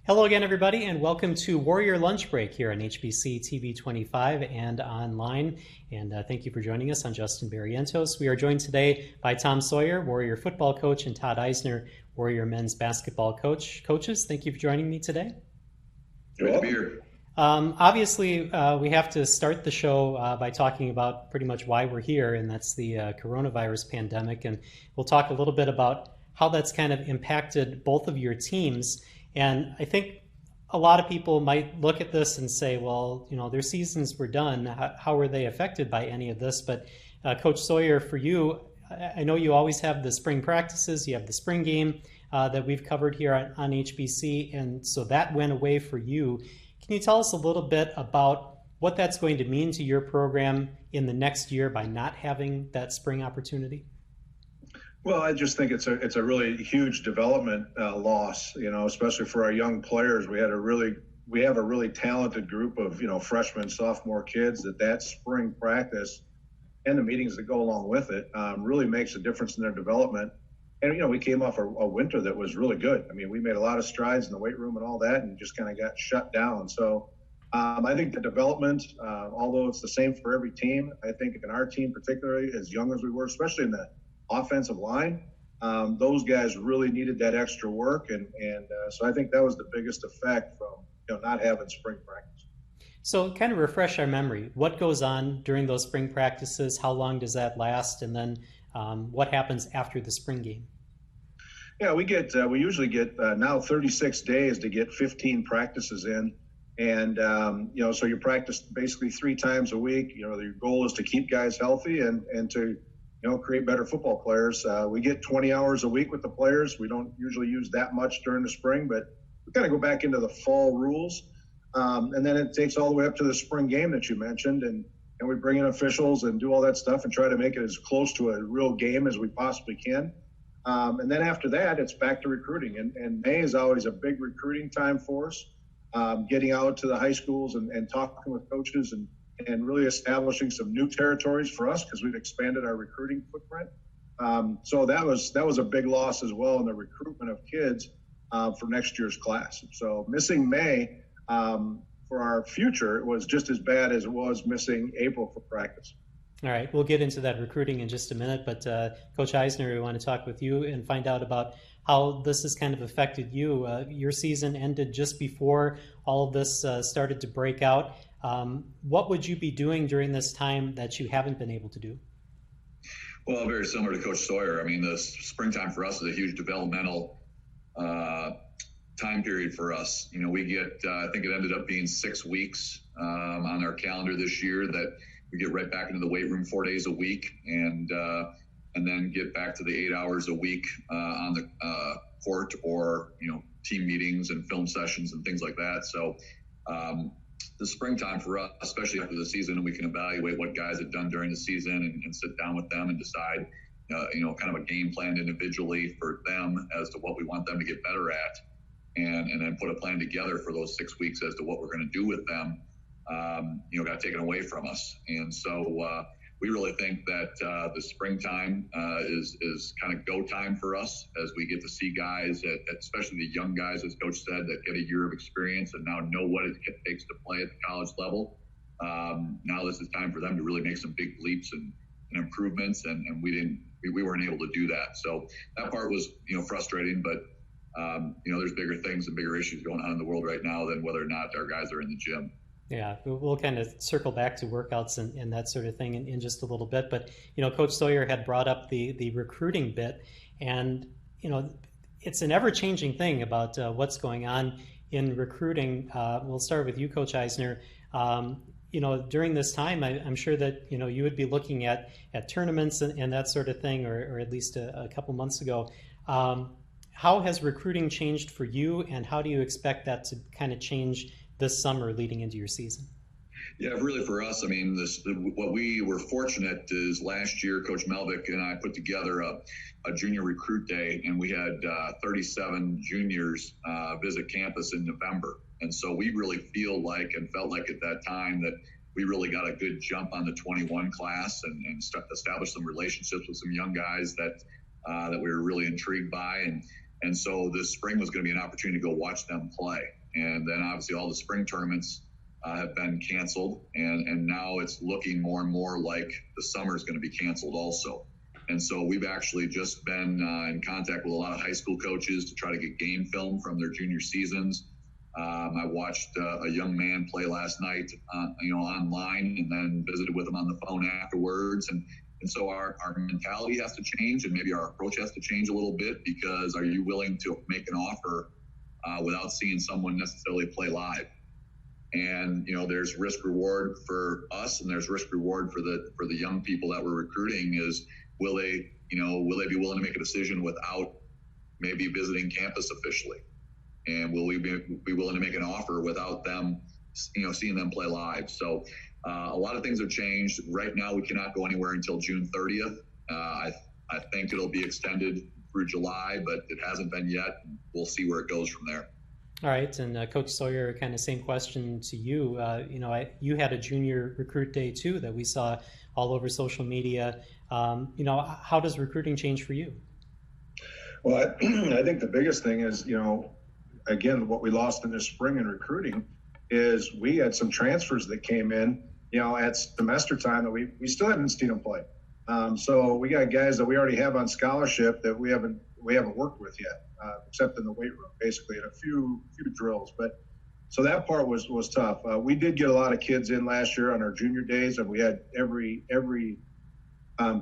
Hello again, everybody, and welcome to Warrior Lunch Break here on HBC TV 25 and online. And thank you for joining us. I'm Justin Barrientos. We are joined today by Tom Sawyer, Warrior football coach, and Todd Eisner, Warrior men's basketball coach. Coaches, thank you for joining me today. Great to be here. Obviously, we have to start the show by talking about pretty much why we're here, and that's the coronavirus pandemic. And we'll talk a little bit about how that's kind of impacted both of your teams. And I think a lot of people might look at this and say, well, you know, their seasons were done. How were they affected by any of this? But Coach Sawyer, for you, I know you always have the spring practices. You have the spring game that we've covered here on HBC. And so that went away for you. Can you tell us a little bit about what that's going to mean to your program in the next year by not having that spring opportunity? Well, I just think it's a really huge development loss, you know, especially for our young players. We have a really talented group of, you know, freshmen, sophomore kids that spring practice and the meetings that go along with it really makes a difference in their development. And, you know, we came off a winter that was really good. I mean, we made a lot of strides in the weight room and all that and just kind of got shut down. So I think the development, although it's the same for every team, I think in our team particularly, as young as we were, especially in the offensive line, those guys really needed that extra work, and so I think that was the biggest effect from, you know, not having spring practice. So kind of refresh our memory. What goes on during those spring practices? How long does that last? And then what happens after the spring game? Yeah, we usually get now 36 days to get 15 practices in, and you know, so you practice basically 3 times a week. You know, your goal is to keep guys healthy and to, you know, create better football players. We get 20 hours a week with the players. We don't usually use that much during the spring, but we kind of go back into the fall rules. And then it takes all the way up to the spring game that you mentioned. And we bring in officials and do all that stuff and try to make it as close to a real game as we possibly can. And then after that, it's back to recruiting. And May is always a big recruiting time for us, getting out to the high schools and talking with coaches and really establishing some new territories for us because we've expanded our recruiting footprint. So that was a big loss as well in the recruitment of kids for next year's class. So missing May for our future was just as bad as it was missing April for practice. All right, we'll get into that recruiting in just a minute, but Coach Eisner, we want to talk with you and find out about how this has kind of affected you. Your season ended just before all of this started to break out. What would you be doing during this time that you haven't been able to do? Well, very similar to Coach Sawyer. I mean, the springtime for us is a huge developmental time period for us. You know, we get, I think it ended up being 6 weeks on our calendar this year that we get right back into the weight room 4 days a week and then get back to the 8 hours a week on the court or, you know, team meetings and film sessions and things like that. So, the springtime for us, especially after the season, we can evaluate what guys have done during the season and sit down with them and decide, you know, kind of a game plan individually for them as to what we want them to get better at, and then put a plan together for those 6 weeks as to what we're going to do with them. You know, got taken away from us, and so we really think that the springtime is kind of go time for us as we get to see guys, especially the young guys, as Coach said, that get a year of experience and now know what it takes to play at the college level. Now this is time for them to really make some big leaps and improvements, and we weren't able to do that. So that part was, you know, frustrating, but you know, there's bigger things and bigger issues going on in the world right now than whether or not our guys are in the gym. Yeah, we'll kind of circle back to workouts and that sort of thing in just a little bit. But, you know, Coach Sawyer had brought up the recruiting bit, and, you know, it's an ever-changing thing about what's going on in recruiting. We'll start with you, Coach Eisner. You know, during this time, I'm sure that, you know, you would be looking at tournaments and that sort of thing, or at least a couple months ago. How has recruiting changed for you, and how do you expect that to kind of change this summer leading into your season? Yeah, really for us, I mean, what we were fortunate is last year, Coach Melvick and I put together a junior recruit day, and we had 37 juniors visit campus in November. And so we really feel like and felt like at that time that we really got a good jump on the 21 class and established some relationships with some young guys that we were really intrigued by. And so this spring was going to be an opportunity to go watch them play. And then obviously all the spring tournaments have been canceled, and now it's looking more and more like the summer is going to be canceled also. And so we've actually just been in contact with a lot of high school coaches to try to get game film from their junior seasons. I watched a young man play last night, online, and then visited with him on the phone afterwards. And so our mentality has to change, and maybe our approach has to change a little bit, because are you willing to make an offer without seeing someone necessarily play live? And there's risk reward for us, and there's risk reward for the young people that we're recruiting. Is will they be willing to make a decision without maybe visiting campus officially? And will we be willing to make an offer without them, seeing them play live? So a lot of things have changed. Right now, we cannot go anywhere until June 30th. I think it'll be extended through July, but it hasn't been yet. We'll see where it goes from there. All right, and Coach Sawyer, kind of same question to you. You had a junior recruit day too that we saw all over social media. How does recruiting change for you? Well, I think the biggest thing is, again, what we lost in this spring in recruiting is we had some transfers that came in, at semester time that we still haven't seen them play. So we got guys that we already have on scholarship that we haven't worked with yet, except in the weight room, basically, and a few drills. But so that part was tough. We did get a lot of kids in last year on our junior days, and we had every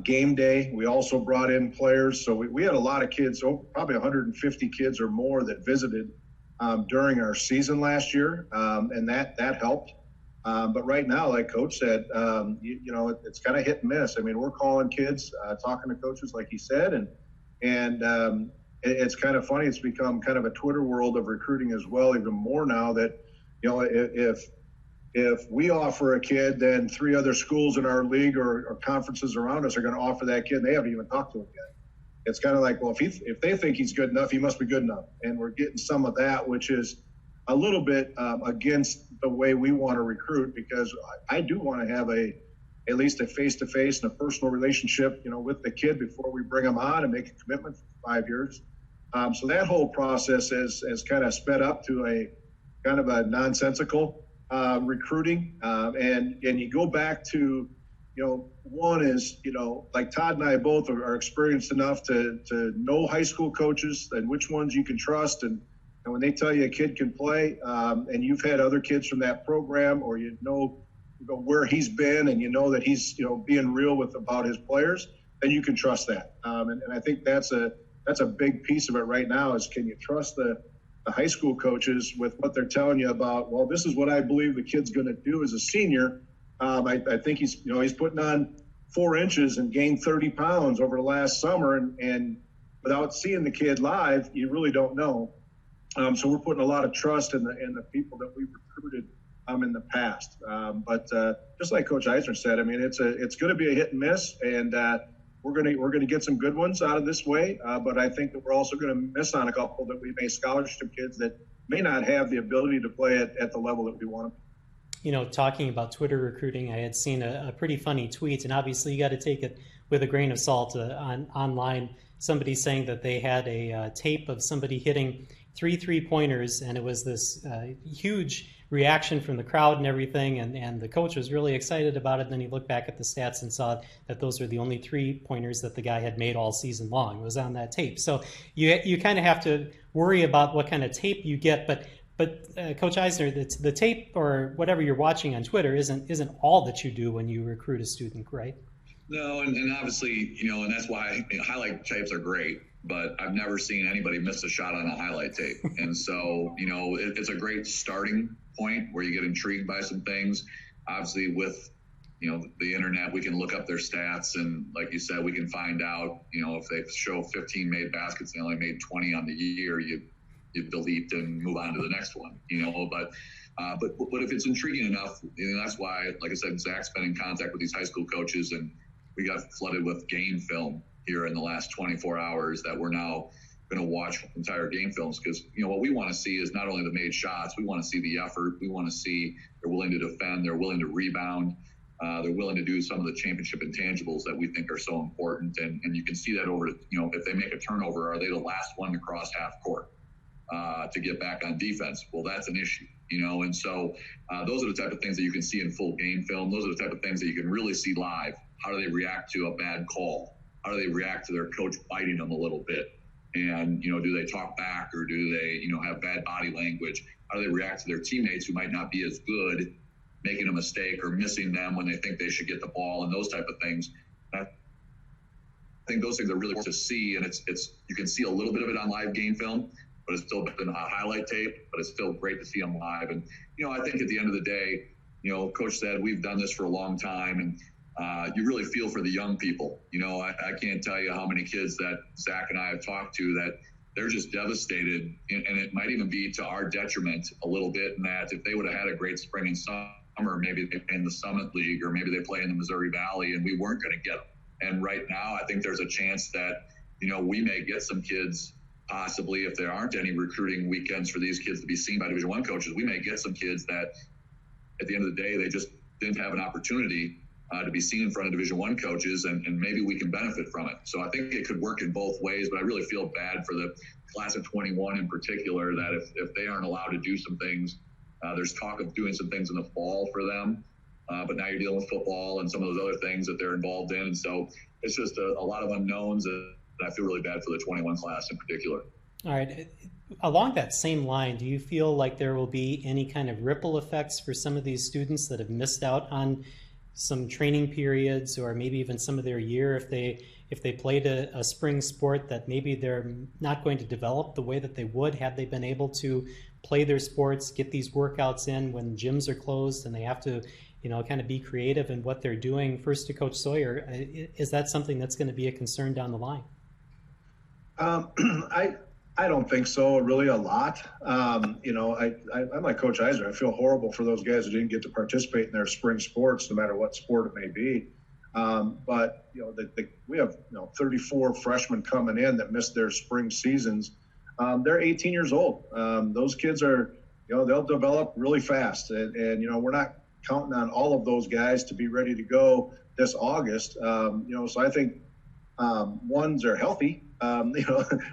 game day. We also brought in players. So we had a lot of kids, probably 150 kids or more that visited during our season last year, and that helped. But right now, like Coach said, it's kind of hit and miss. I mean, we're calling kids, talking to coaches, like he said, and it's kind of funny. It's become kind of a Twitter world of recruiting as well, even more now that, if we offer a kid, then 3 other schools in our league or conferences around us are going to offer that kid, and they haven't even talked to him yet. It's kind of like, well, if they think he's good enough, he must be good enough. And we're getting some of that, which is a little bit against the way we want to recruit, because I do want to have at least a face-to-face and a personal relationship, with the kid before we bring them on and make a commitment for 5 years. So that whole process has kind of sped up to a kind of a nonsensical recruiting. And you go back to, one is, like Todd and I both are experienced enough to know high school coaches and which ones you can trust. And when they tell you a kid can play, and you've had other kids from that program, or where he's been, and that he's being real about his players, then you can trust that. And I think that's a big piece of it right now, is can you trust the high school coaches with what they're telling you about, well, this is what I believe the kid's going to do as a senior. I think he's putting on 4 inches and gained 30 pounds over the last summer, and without seeing the kid live, you really don't know. So we're putting a lot of trust in the people that we've recruited in the past. But just like Coach Eisner said, I mean, it's going to be a hit and miss, and we're going to get some good ones out of this way. But I think that we're also going to miss on a couple that we made scholarship kids that may not have the ability to play at the level that we want them. Talking about Twitter recruiting, I had seen a pretty funny tweet, and obviously you got to take it with a grain of salt. Online, somebody saying that they had a tape of somebody hitting 3 3-pointers, and it was this huge reaction from the crowd and everything, and the coach was really excited about it. Then he looked back at the stats and saw that those were the only 3-pointers that the guy had made all season long. It was on that tape. So you kind of have to worry about what kind of tape you get, but Coach Eisner, the tape or whatever you're watching on Twitter isn't all that you do when you recruit a student, right? No, and obviously, and that's why highlight tapes are great, but I've never seen anybody miss a shot on a highlight tape. And so, it's a great starting point where you get intrigued by some things. Obviously, with, the internet, we can look up their stats, and like you said, we can find out, if they show 15 made baskets and they only made 20 on the year, you delete and move on to the next one, but if it's intriguing enough, that's why, like I said, Zach's been in contact with these high school coaches, and we got flooded with game film here in the last 24 hours that we're now going to watch entire game films, because what we want to see is not only the made shots, we want to see the effort, we want to see they're willing to defend, they're willing to rebound, They're willing to do some of the championship intangibles that we think are so important. And you can see that over, if they make a turnover, are they the last one to cross half court to get back on defense? Well, that's an issue, and so those are the type of things that you can see in full game film. Those are the type of things that you can really see live. How do they react to a bad call? How do they react to their coach biting them a little bit? And, do they talk back, or do they, have bad body language? How do they react to their teammates who might not be as good, making a mistake or missing them when they think they should get the ball, and those type of things? I think those things are really important to see, and it's you can see a little bit of it on live game film, but it's still been a highlight tape, but it's still great to see them live. And, I think at the end of the day, Coach said we've done this for a long time, and you really feel for the young people. I can't tell you how many kids that Zach and I have talked to that they're just devastated, and it might even be to our detriment a little bit, in that if they would have had a great spring and summer, maybe they play in the Summit League, or maybe they play in the Missouri Valley, and we weren't going to get them. And right now, I think there's a chance that, we may get some kids, possibly, if there aren't any recruiting weekends for these kids to be seen by Division I coaches, we may get some kids that at the end of the day, they just didn't have an opportunity to be seen in front of Division I coaches, and maybe we can benefit from it. So I think it could work in both ways, but I really feel bad for the class of 21 in particular, that if they aren't allowed to do some things, there's talk of doing some things in the fall for them, but now you're dealing with football and some of those other things that they're involved in. And so it's just a lot of unknowns, and I feel really bad for the 21 class in particular. All right. Along that same line, do you feel like there will be any kind of ripple effects for some of these students that have missed out on some training periods, or maybe even some of their year, if they played a spring sport, that maybe they're not going to develop the way that they would had they been able to play their sports, get these workouts in when gyms are closed, and they have to, kind of be creative in what they're doing? First to Coach Sawyer, is that something that's going to be a concern down the line? I don't think so, really, a lot. I'm like Coach Eisner. I feel horrible for those guys who didn't get to participate in their spring sports, no matter what sport it may be. But we have 34 freshmen coming in that missed their spring seasons. They're 18 years old. Those kids are, they'll develop really fast, and we're not counting on all of those guys to be ready to go this August. So I think ones are healthy.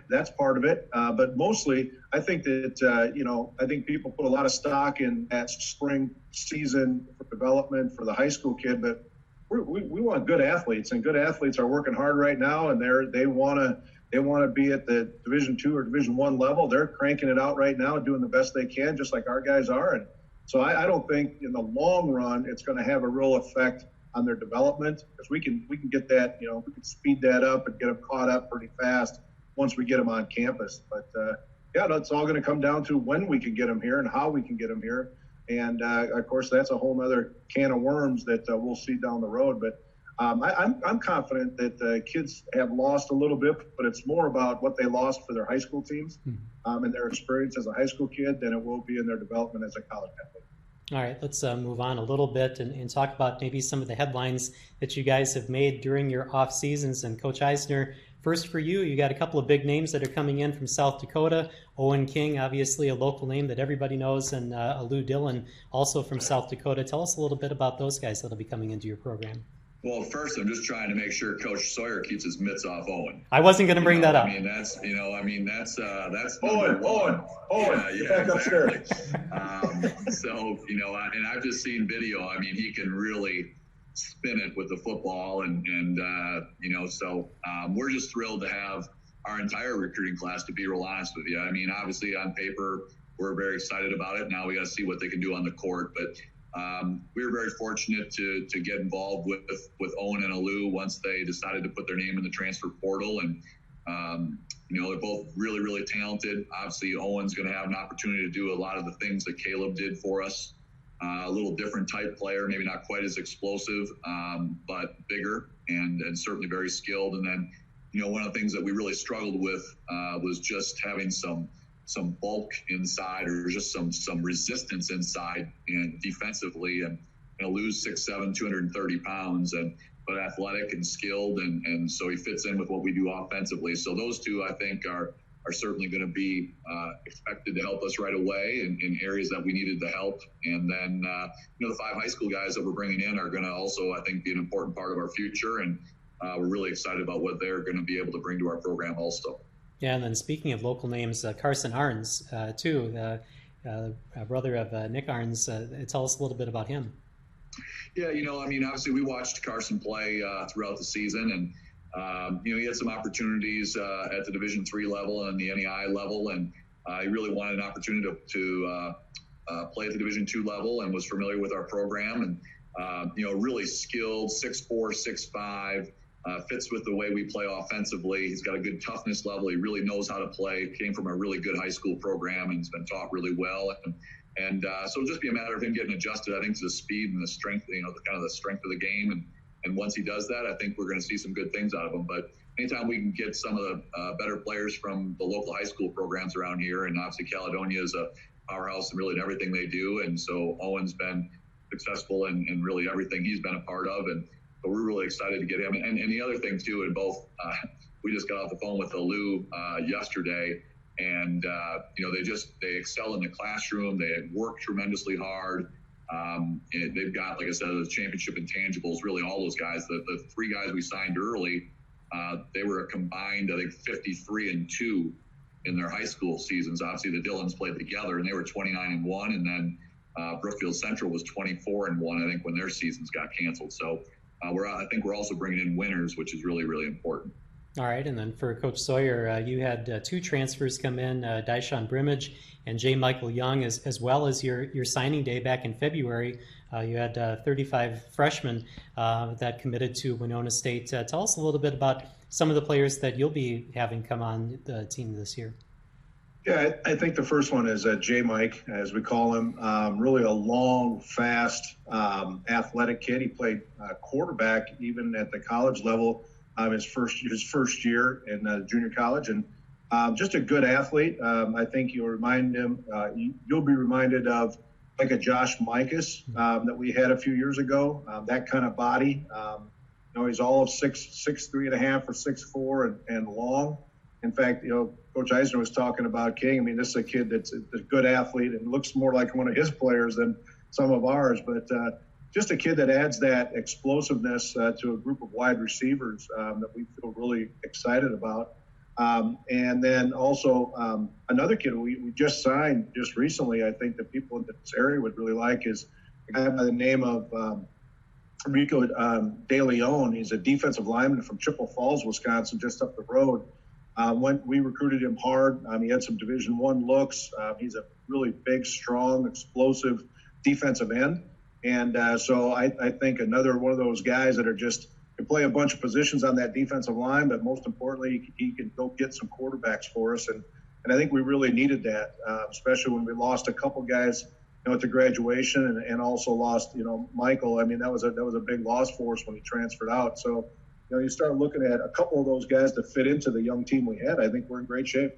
That's part of it. But mostly, I think that, I think people put a lot of stock in that spring season for development for the high school kid. But we want good athletes, and good athletes are working hard right now, and they want to be at the Division II or Division I level. They're cranking it out right now, doing the best they can, just like our guys are. And so I don't think in the long run it's going to have a real effect on their development, because we can get that, we can speed that up and get them caught up pretty fast once we get them on campus. But that's all going to come down to when we can get them here and how we can get them here. And of course, that's a whole nother can of worms that we'll see down the road. But I'm confident that the kids have lost a little bit, but it's more about what they lost for their high school teams and their experience as a high school kid than it will be in their development as a college athlete. All right, let's move on a little bit and talk about maybe some of the headlines that you guys have made during your off seasons. And Coach Eisner, first for you, you got a couple of big names that are coming in from South Dakota. Owen King, obviously a local name that everybody knows, and Lou Dillon, also from South Dakota. Tell us a little bit about those guys that'll be coming into your program. Well, first, I'm just trying to make sure Coach Sawyer keeps his mitts off Owen. I wasn't going to bring that up. That's Owen, yeah, back upstairs. So, and I've just seen video. I mean, he can really spin it with the football, and so we're just thrilled to have our entire recruiting class, to be real honest with you. I mean, obviously on paper, we're very excited about it. Now we got to see what they can do on the court, but we were very fortunate to get involved with Owen and Alou once they decided to put their name in the transfer portal. And, they're both really, really talented. Obviously, Owen's going to have an opportunity to do a lot of the things that Caleb did for us. A little different type player, maybe not quite as explosive, but bigger and certainly very skilled. And then, one of the things that we really struggled with was just having some bulk inside, or just some resistance inside and defensively. And Lou's 6'7", 230 pounds, but athletic and skilled, and so he fits in with what we do offensively. So those two, I think, are are certainly going to be expected to help us right away in areas that we needed the help. And then, the 5 high school guys that we're bringing in are going to also, I think, be an important part of our future. And we're really excited about what they're going to be able to bring to our program also. Yeah, and then speaking of local names, Carson Arns, too, brother of Nick Arns. Tell us a little bit about him. Yeah, obviously we watched Carson play throughout the season, and he had some opportunities at the Division III level and the NEI level, and he really wanted an opportunity to play at the Division II level, and was familiar with our program, and really skilled, 6'4", 6'5", fits with the way we play offensively. He's got a good toughness level. He really knows how to play. Came from a really good high school program and has been taught really well. And so it'll just be a matter of him getting adjusted, I think, to the speed and the strength, the strength of the game. And once he does that, I think we're going to see some good things out of him. But anytime we can get some of the better players from the local high school programs around here, and obviously Caledonia is a powerhouse and really in everything they do. And so Owen's been successful in really everything he's been a part of. And so we're really excited to get him. And the other thing, too, and both, we just got off the phone with Lou yesterday. And, they excel in the classroom. They work tremendously hard. They've got, like I said, the championship intangibles, really all those guys. The 3 guys we signed early, they were a combined, I think, 53-2 in their high school seasons. Obviously, the Dillons played together, and they were 29-1. And then Brookfield Central was 24-1, I think, when their seasons got canceled. So I think we're also bringing in winners, which is really, really important. All right, and then for Coach Sawyer, you had 2 transfers come in, Daishan Brimage and J. Michael Young, as well as your signing day back in February. You had 35 freshmen that committed to Winona State. Tell us a little bit about some of the players that you'll be having come on the team this year. Yeah, I think the first one is J. Mike, as we call him. Really a long, fast, athletic kid. He played quarterback even at the college level. His first year in junior college, and just a good athlete. I think you'll be reminded of like a Josh Mikas that we had a few years ago. That kind of body. He's all of 6'3.5" or 6'4" and long. In fact, Coach Eisner was talking about King. I mean, this is a kid that's a good athlete and looks more like one of his players than some of ours, but just a kid that adds that explosiveness to a group of wide receivers that we feel really excited about. And then also another kid we just signed just recently, I think that people in this area would really like, is a guy by the name of Rico De Leon. He's a defensive lineman from Chippewa Falls, Wisconsin, just up the road. We recruited him hard. He had some Division I looks. He's a really big, strong, explosive defensive end. And so I think another one of those guys that can play a bunch of positions on that defensive line, but most importantly, he can go get some quarterbacks for us. And I think we really needed that, especially when we lost a couple guys, at the graduation, and also lost, Michael. I mean, that was a big loss for us when he transferred out. So, you start looking at a couple of those guys to fit into the young team we had. I think we're in great shape.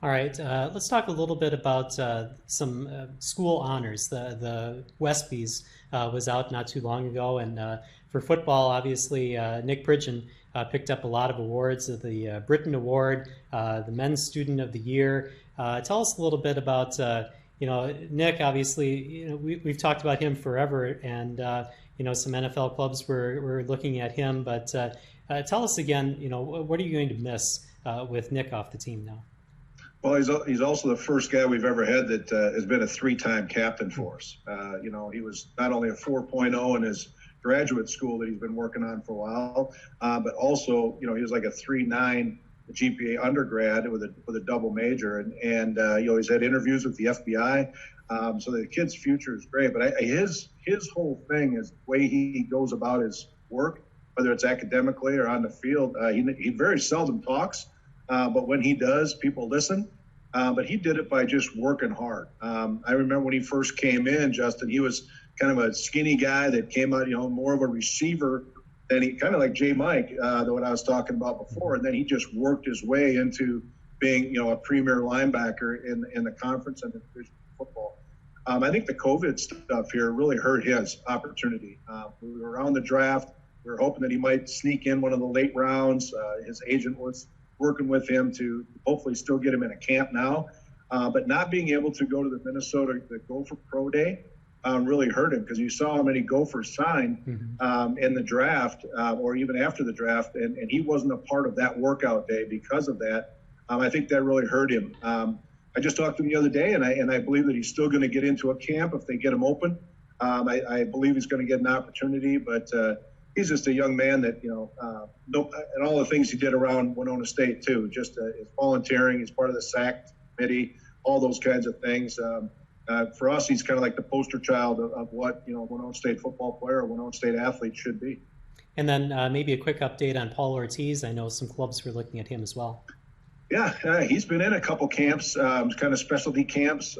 All right, let's talk a little bit about some school honors. The Westbys was out not too long ago, and for football, obviously, Nick Pridgeon picked up a lot of awards, the Britton Award, the Men's Student of the Year. Tell us a little bit about, Nick. Obviously, we've talked about him forever, and some NFL clubs were looking at him. But tell us again, what are you going to miss with Nick off the team now? Well, he's also the first guy we've ever had that has been a 3-time captain for us. He was not only a 4.0 in his graduate school that he's been working on for a while, but also, he was like a 3.9 GPA undergrad with a double major, and he's had interviews with the FBI. So the kid's future is great. But his whole thing is the way he goes about his work, whether it's academically or on the field. He very seldom talks. But when he does, people listen. But he did it by just working hard. I remember when he first came in, Justin, he was kind of a skinny guy that came out, more of a receiver than he, kind of like J. Mike, what I was talking about before. And then he just worked his way into being, a premier linebacker in the conference and the division of football. I think the COVID stuff here really hurt his opportunity. We were around the draft. We were hoping that he might sneak in one of the late rounds. His agent was working with him to hopefully still get him in a camp now. But not being able to go to the Minnesota the Gopher Pro Day really hurt him, because you saw how many Gophers signed in the draft or even after the draft, and he wasn't a part of that workout day because of that. I think that really hurt him. I just talked to him the other day, and I believe that he's still going to get into a camp if they get him open. I believe he's going to get an opportunity, but he's just a young man that, and all the things he did around Winona State too, just his volunteering, he's part of the SAC committee, all those kinds of things. For us, he's kind of like the poster child of what, Winona State football player or Winona State athlete should be. And then maybe a quick update on Paul Ortiz. I know some clubs were looking at him as well. Yeah, he's been in a couple camps, kind of specialty camps.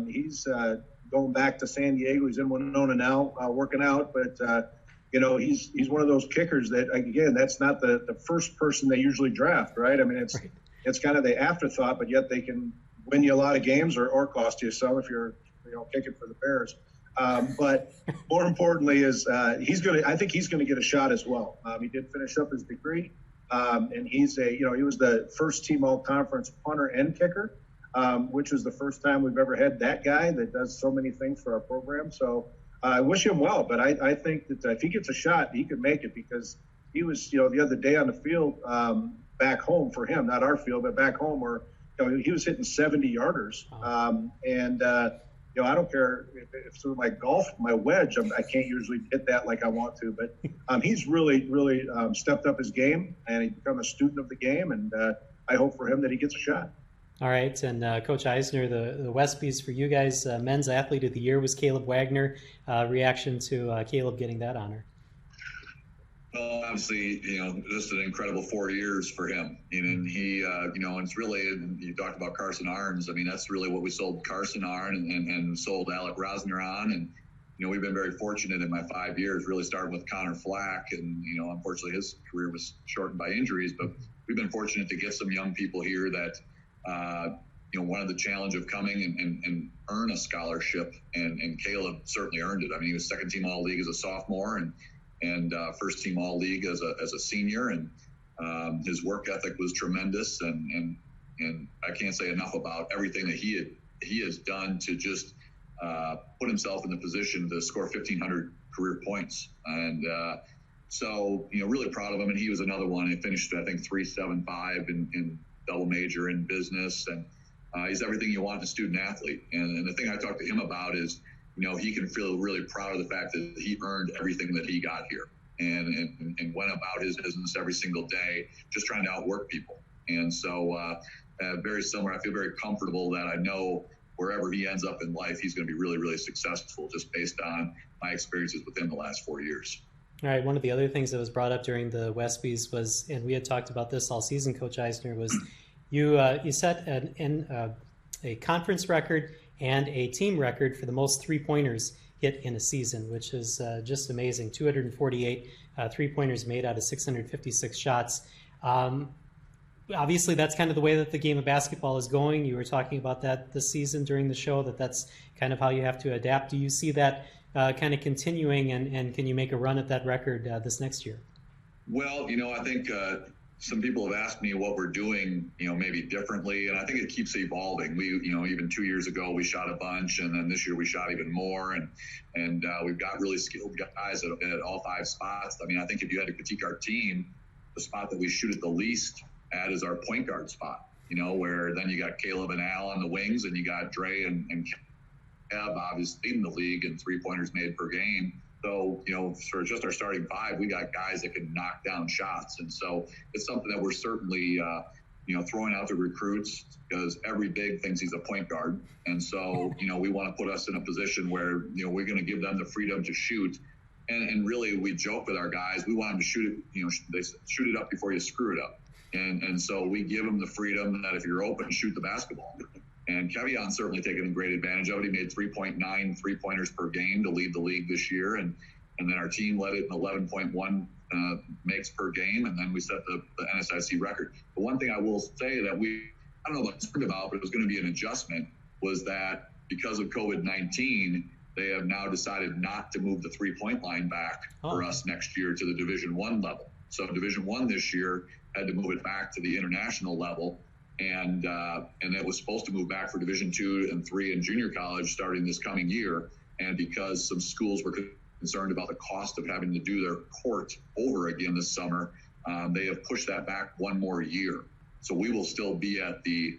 He's going back to San Diego. He's in Winona now, working out. But, he's one of those kickers that, again, that's not the first person they usually draft, right? I mean, it's kind of the afterthought, but yet they can win you a lot of games or cost you some if you're, kicking for the Bears. But more importantly is I think he's going to get a shot as well. He did finish up his degree. And he's he was the first team all-conference punter and kicker, which is the first time we've ever had that guy that does so many things for our program. So I wish him well, but I think that if he gets a shot, he could make it, because he was, the other day on the field back home for him, not our field, but back home, where he was hitting 70-yarders. I don't care if through my golf, my wedge, I can't usually hit that like I want to, but he's really, really stepped up his game, and he's become a student of the game, and I hope for him that he gets a shot. All right, and Coach Eisner, the Westbys for you guys, Men's Athlete of the Year was Caleb Wagner. Reaction to Caleb getting that honor? Well, obviously, just an incredible 4 years for him. And he, and it's really, you talked about Carson Arns. I mean, that's really what we sold Carson Arn and sold Alec Rosner on. And, we've been very fortunate in my 5 years, really starting with Connor Flack. And, unfortunately, his career was shortened by injuries. But we've been fortunate to get some young people here that, wanted the challenge of coming and earn a scholarship. And Caleb certainly earned it. I mean, he was second team All-League as a sophomore and first team All-League as a senior, and his work ethic was tremendous, and I can't say enough about everything that he has done to just put himself in the position to score 1,500 career points, and so really proud of him. And he was another one. He finished, I think, 3.75 in double major in business, and he's everything you want in a student athlete. And the thing I talked to him about is, he can feel really proud of the fact that he earned everything that he got here and went about his business every single day, just trying to outwork people. And so very similar, I feel very comfortable that I know wherever he ends up in life, he's going to be really, really successful, just based on my experiences with him the last 4 years. All right. One of the other things that was brought up during the Westbys was, and we had talked about this all season, Coach Eisner, was you set a conference record and a team record for the most three-pointers hit in a season, which is just amazing. 248 three-pointers made out of 656 shots. Obviously, that's kind of the way that the game of basketball is going. You were talking about that this season during the show, that's kind of how you have to adapt. Do you see that kind of continuing, and can you make a run at that record this next year? Well, I think some people have asked me what we're doing, maybe differently, and I think it keeps evolving. We, even 2 years ago, we shot a bunch, and then this year we shot even more, and we've got really skilled guys at all 5 spots. I mean, I think if you had to critique our team, the spot that we shoot at the least at is our point guard spot, where then you got Caleb and Al on the wings, and you got Dre and Kev obviously in the league and three-pointers made per game. So, for just our starting 5, we got guys that can knock down shots. And so it's something that we're certainly, throwing out to recruits, because every big thinks he's a point guard. And so, we want to put us in a position where, we're going to give them the freedom to shoot. And really, we joke with our guys, we want them to shoot it, they shoot it up before you screw it up. And so we give them the freedom that if you're open, shoot the basketball. And Kevion's certainly taken a great advantage of it. He made 3.9 three-pointers per game to lead the league this year. And then our team led it in 11.1 makes per game. And then we set the NSIC record. The one thing I will say that I don't know about, but it was going to be an adjustment, was that because of COVID-19, they have now decided not to move the three-point line back for us next year to the Division I level. So Division I this year had to move it back to the international level. And it was supposed to move back for Division II and III in junior college starting this coming year. And because some schools were concerned about the cost of having to do their court over again this summer, they have pushed that back one more year. So we will still be at the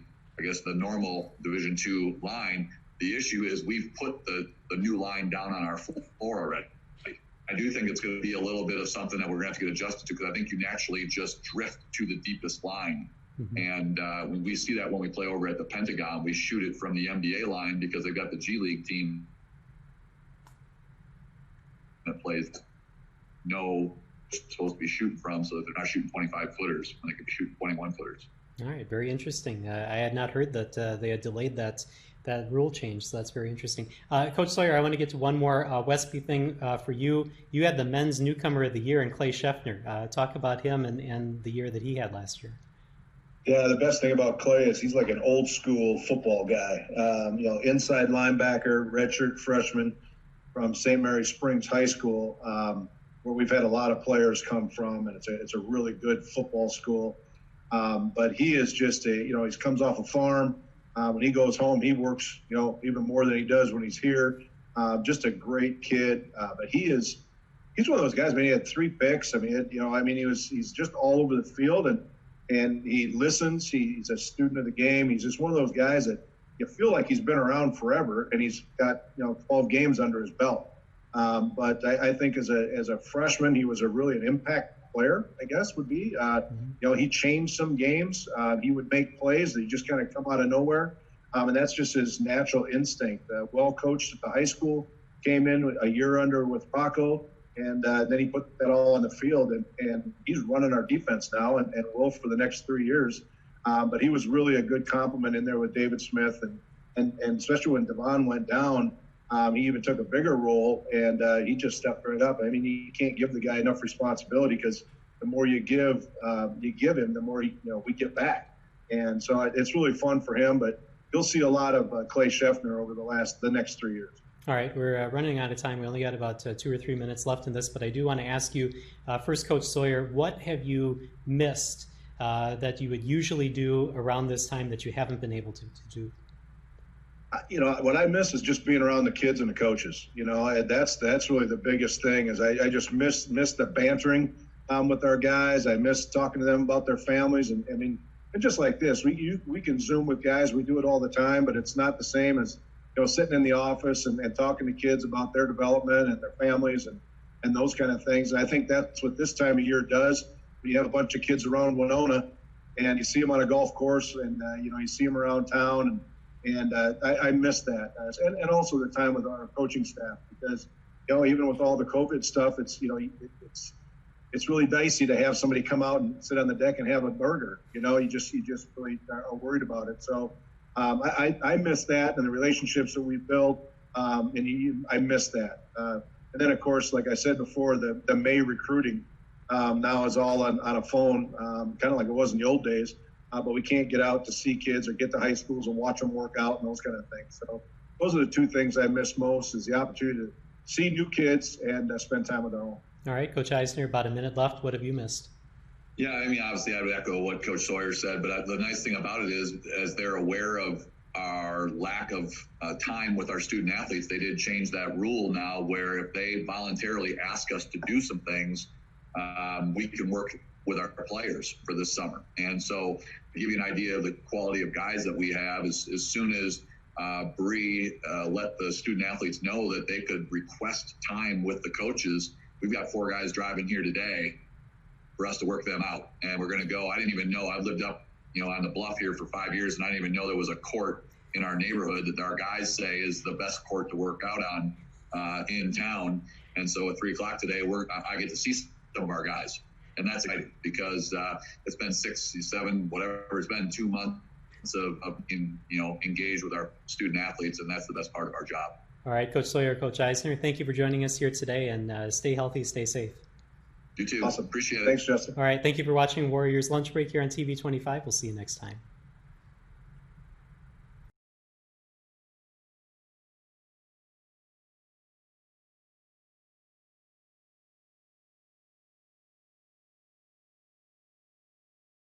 normal Division II line. The issue is we've put the new line down on our floor already. I do think it's going to be a little bit of something that we're going to have to get adjusted to, because I think you naturally just drift to the deepest line. Mm-hmm. And when we see that when we play over at the Pentagon, we shoot it from the NBA line because they've got the G League team that plays supposed to be shooting from, so that they're not shooting 25 footers when they could be shooting 21 footers. All right, very interesting. I had not heard that they had delayed that rule change, so that's very interesting. Coach Sawyer, I want to get to one more Westby thing for you. You had the men's newcomer of the year in Clay Schaffner. Talk about him and the year that he had last year. Yeah, the best thing about Clay is he's like an old school football guy. Inside linebacker, redshirt freshman from St. Mary Springs High School, where we've had a lot of players come from, and it's a really good football school. But he is just he comes off a farm. When he goes home, he works, even more than he does when he's here. Just a great kid. But he's one of those guys. I mean, he had 3 picks. He's just all over the field, and he listens. He's a student of the game. He's just one of those guys that you feel like he's been around forever, and he's got 12 games under his belt. But I think as a freshman, he was really an impact player, I guess would be. He changed some games. He would make plays that he just kind of come out of nowhere, and that's just his natural instinct. Well coached at the high school, came in a year under with Paco, and then he put that all on the field, and he's running our defense now and will for the next 3 years. But he was really a good complement in there with David Smith, and especially when Devon went down, he even took a bigger role, and he just stepped right up. I mean, you can't give the guy enough responsibility, because the more you give him, the more we get back. And so it's really fun for him. But you'll see a lot of Clay Schaffner over the next 3 years. All right, we're running out of time. We only got about 2 or 3 minutes left in this, but I do want to ask you, first, Coach Sawyer, what have you missed that you would usually do around this time that you haven't been able to do? What I miss is just being around the kids and the coaches. That's really the biggest thing. Is I just miss the bantering with our guys. I miss talking to them about their families, and just like this, we can Zoom with guys. We do it all the time, but it's not the same as sitting in the office and talking to kids about their development and their families and those kind of things. And I think that's what this time of year does. You have a bunch of kids around Winona, and you see them on a golf course, and you see them around town, and I miss that, and also the time with our coaching staff, because even with all the COVID stuff, it's really dicey to have somebody come out and sit on the deck and have a burger. You just really are worried about it. So I miss that, and the relationships that we built, and I miss that. And then, of course, like I said before, the May recruiting now is all on a phone, kind of like it was in the old days. But we can't get out to see kids or get to high schools and watch them work out and those kind of things. So those are the 2 things I miss most, is the opportunity to see new kids and spend time with them. All right, Coach Eisner, about a minute left. What have you missed? Yeah, obviously I would echo what Coach Sawyer said, but the nice thing about it is, as they're aware of our lack of time with our student athletes, they did change that rule now, where if they voluntarily ask us to do some things, we can work with our players for this summer. And so, to give you an idea of the quality of guys that we have, as soon as Bree let the student athletes know that they could request time with the coaches, we've got 4 guys driving here today for us to work them out. And we're going to go. I didn't even know. I've lived up, on the bluff here for 5 years, and I didn't even know there was a court in our neighborhood that our guys say is the best court to work out on in town. And so at 3 o'clock today, I get to see some of our guys. And that's exciting, because it's been 6, 7, whatever it's been, 2 months of engaged with our student athletes, and that's the best part of our job. All right, Coach Sawyer, Coach Eisner, thank you for joining us here today, and stay healthy, stay safe. You too. Awesome. Appreciate it. Thanks, Justin. All right, thank you for watching Warriors Lunch Break here on TV 25. We'll see you next time.